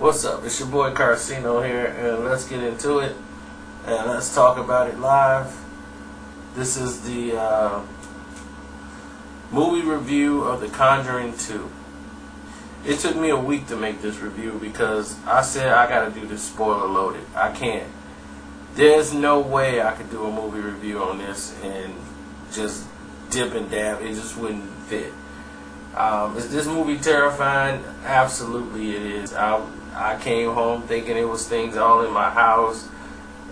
What's up? It's your boy Carcino here, and let's get into it, and let's talk about it live. This is the movie review of The Conjuring 2. It took me a week to make this review because I said I gotta do this spoiler loaded. I can't. There's no way I could do a movie review on this and just dip and dab. It just wouldn't fit. Is this movie terrifying? Absolutely it is. I came home thinking it was things all in my house.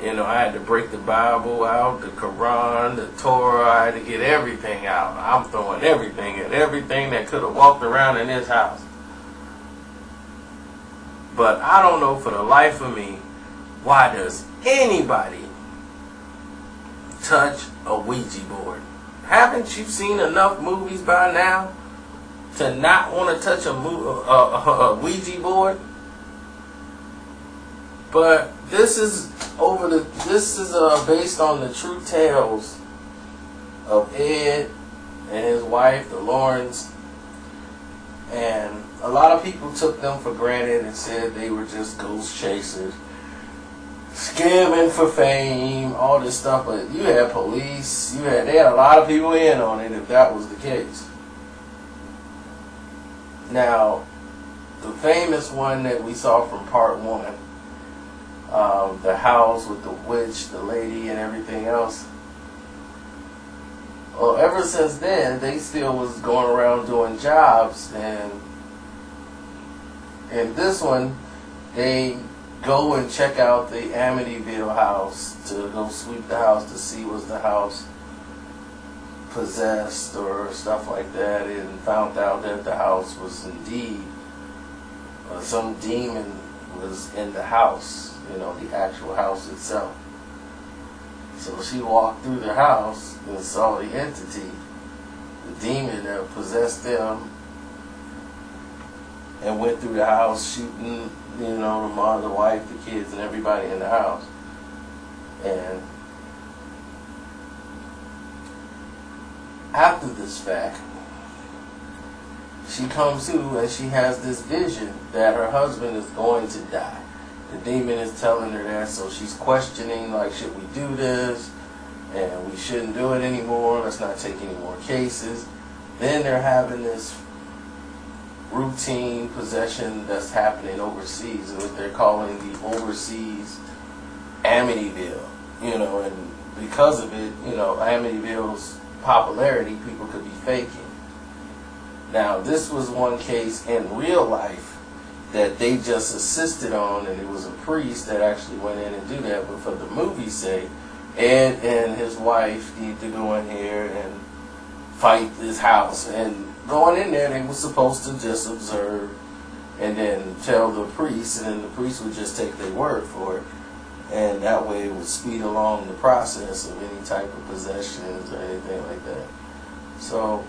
You know, I had to break the Bible out, the Quran, the Torah. I had to get everything out. I'm throwing everything at everything that could have walked around in this house. But I don't know for the life of me, why does anybody touch a Ouija board? Haven't you seen enough movies by now to not want to touch a Ouija board? But this is based on the true tales of Ed and his wife, the Lawrence, and a lot of people took them for granted and said they were just ghost chasers, scamming for fame, all this stuff. But you had police, they had a lot of people in on it if that was the case. Now, the famous one that we saw from part one, the house with the witch, the lady, and everything else. Well, ever since then, they still was going around doing jobs, and in this one, they go and check out the Amityville house to go sweep the house to see was the house possessed or stuff like that, and found out that the house was indeed some demon was in the house, you know, the actual house itself. So she walked through the house and saw the entity, the demon that possessed them, and went through the house shooting, you know, the mother, the wife, the kids, and everybody in the house. And after this fact, she comes to and she has this vision that her husband is going to die. The demon is telling her that, so she's questioning, like, should we do this? And we shouldn't do it anymore. Let's not take any more cases. Then they're having this routine possession that's happening overseas, and what they're calling the overseas Amityville. You know, and because of it, you know, Amityville's popularity, people could be faking. Now, this was one case in real life that they just assisted on, and it was a priest that actually went in and do that. But for the movie's sake, Ed and his wife need to go in here and fight this house. And going in there, they were supposed to just observe and then tell the priest, and then the priest would just take their word for it. And that way it would speed along the process of any type of possessions or anything like that. So,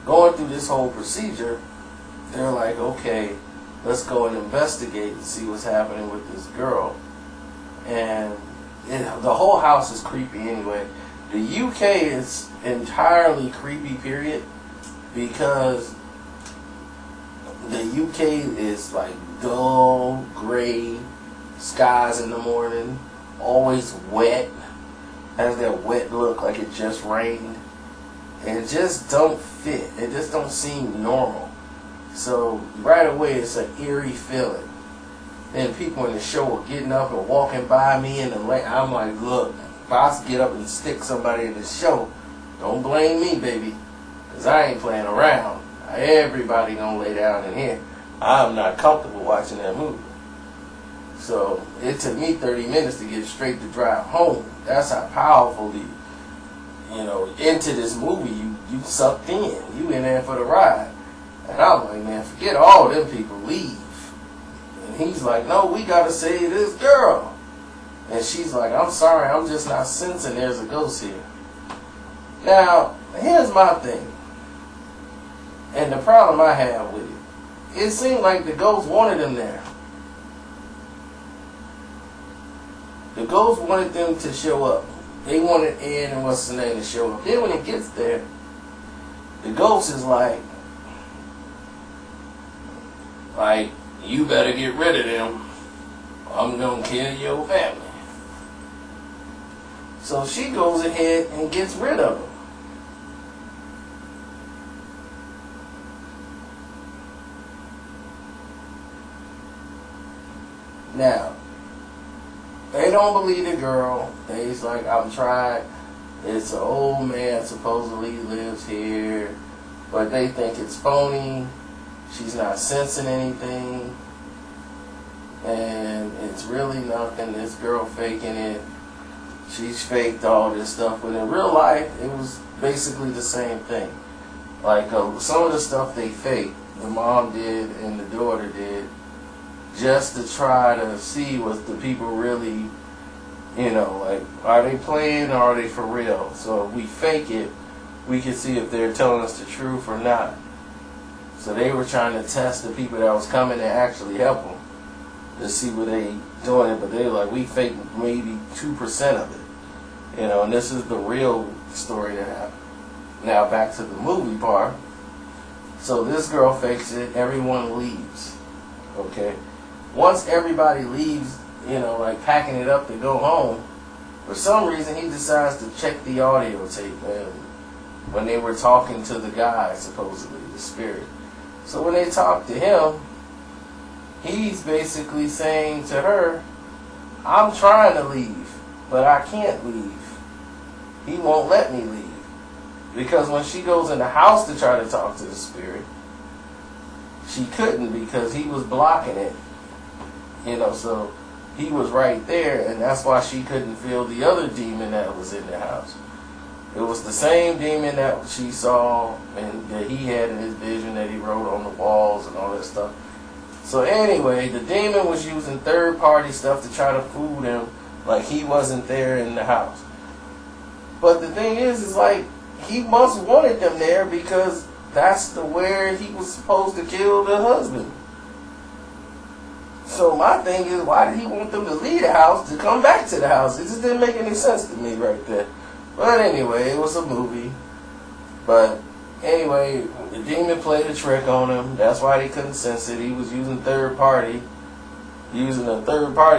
going through this whole procedure, they're like, okay, let's go and investigate and see what's happening with this girl. And the whole house is creepy anyway. The UK is entirely creepy, period, because the UK is like dull, gray skies in the morning, always wet, has that wet look like it just rained. And it just don't fit. It just don't seem normal. So right away it's an eerie feeling. Then people in the show are getting up and walking by me in the lane. I'm like, look, if I get up and stick somebody in the show, don't blame me, baby, because I ain't playing around. Everybody gonna lay down in here. I'm not comfortable watching that movie. So it took me 30 minutes to get straight to drive home. That's how powerful the, you know, into this movie, you sucked in. You in there for the ride. And I'm like, man, forget all them people, leave. And he's like, no, we gotta save this girl. And she's like, I'm sorry, I'm just not sensing there's a ghost here. Now, here's my thing. And the problem I have with it. It seemed like the ghost wanted them there. The ghost wanted them to show up. They wanted Ed and what's his name to show up. Then when it gets there, the ghost is like, Like, you better get rid of them. I'm gonna kill your family. So she goes ahead and gets rid of them. Now, they don't believe the girl. They's like, I'm trying. It's an old man supposedly lives here, but they think it's phony. She's not sensing anything, and it's really nothing. This girl faking it. She's faked all this stuff, but in real life, it was basically the same thing. Like some of the stuff they faked, the mom did and the daughter did, just to try to see what the people really, like, are they playing or are they for real? So if we fake it, we can see if they're telling us the truth or not. So they were trying to test the people that was coming and actually help them to see what they doing it, but they were like, we faked maybe 2% of it. And this is the real story that happened. Now back to the movie part. So this girl fakes it, everyone leaves. Okay? Once everybody leaves, like packing it up to go home, for some reason he decides to check the audio tape when they were talking to the guy, supposedly, the spirit. So when they talk to him, he's basically saying to her, I'm trying to leave, but I can't leave. He won't let me leave. Because when she goes in the house to try to talk to the spirit, she couldn't because he was blocking it. So he was right there, and that's why she couldn't feel the other demon that was in the house. It was the same demon that she saw and that he had in his vision that he wrote on the walls and all that stuff. So anyway, the demon was using third-party stuff to try to fool him like he wasn't there in the house. But the thing is like, he must wanted them there because that's where he was supposed to kill the husband. So my thing is, why did he want them to leave the house to come back to the house? It just didn't make any sense to me right there. But anyway, it was a movie. But anyway, the demon played a trick on him. That's why they couldn't sense it. He was using a third party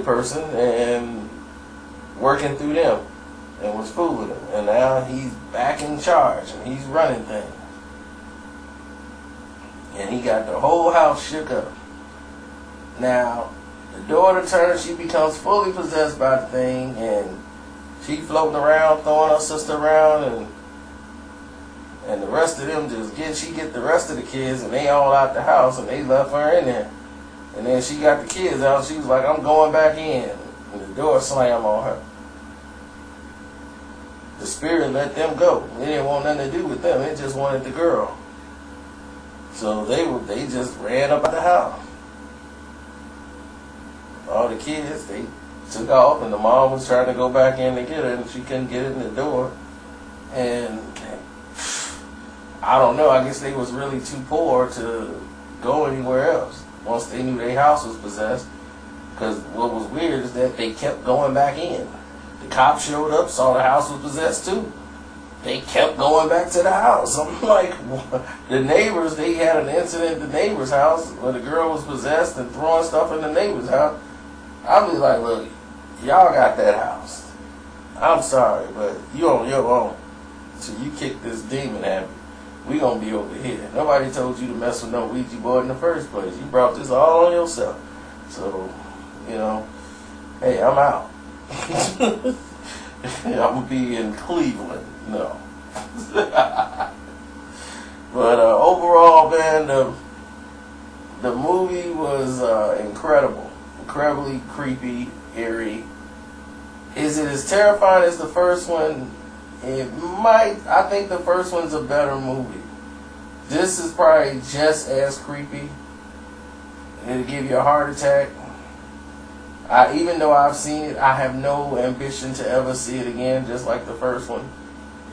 person and working through them and was fooling them. And now he's back in charge and he's running things. And he got the whole house shook up. Now, the daughter turns, she becomes fully possessed by the thing, and she floating around, throwing her sister around, and the rest of them she get the rest of the kids, and they all out the house, and they left her in there. And then she got the kids out, she was like, I'm going back in. And the door slammed on her. The spirit let them go. It didn't want nothing to do with them, it just wanted the girl. So they just ran up out the house. All the kids, they took off, and the mom was trying to go back in to get her, and she couldn't get in the door. And I don't know, I guess they was really too poor to go anywhere else once they knew their house was possessed. Because what was weird is that they kept going back in. The cops showed up, saw the house was possessed too. They kept going back to the house. I'm like, what? The neighbors, they had an incident at the neighbor's house where the girl was possessed and throwing stuff in the neighbor's house. I'll be like, look, y'all got that house. I'm sorry, but you on your own. So you kick this demon at me. We gonna be over here. Nobody told you to mess with no Ouija board in the first place. You brought this all on yourself. So, hey, I'm out. I'm gonna be in Cleveland. No. But overall, man, the movie was incredible. Incredibly creepy, eerie. Is it as terrifying as the first one? It might. I think the first one's a better movie. This is probably just as creepy. It'll give you a heart attack. Even though I've seen it, I have no ambition to ever see it again, just like the first one.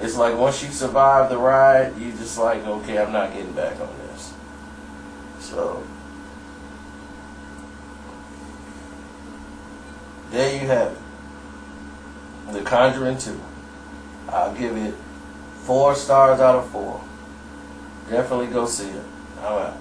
It's like once you survive the ride, you just like, okay, I'm not getting back on this. So, there you have it. The Conjuring 2. I'll give it 4 stars out of 4. Definitely go see it. I'm out.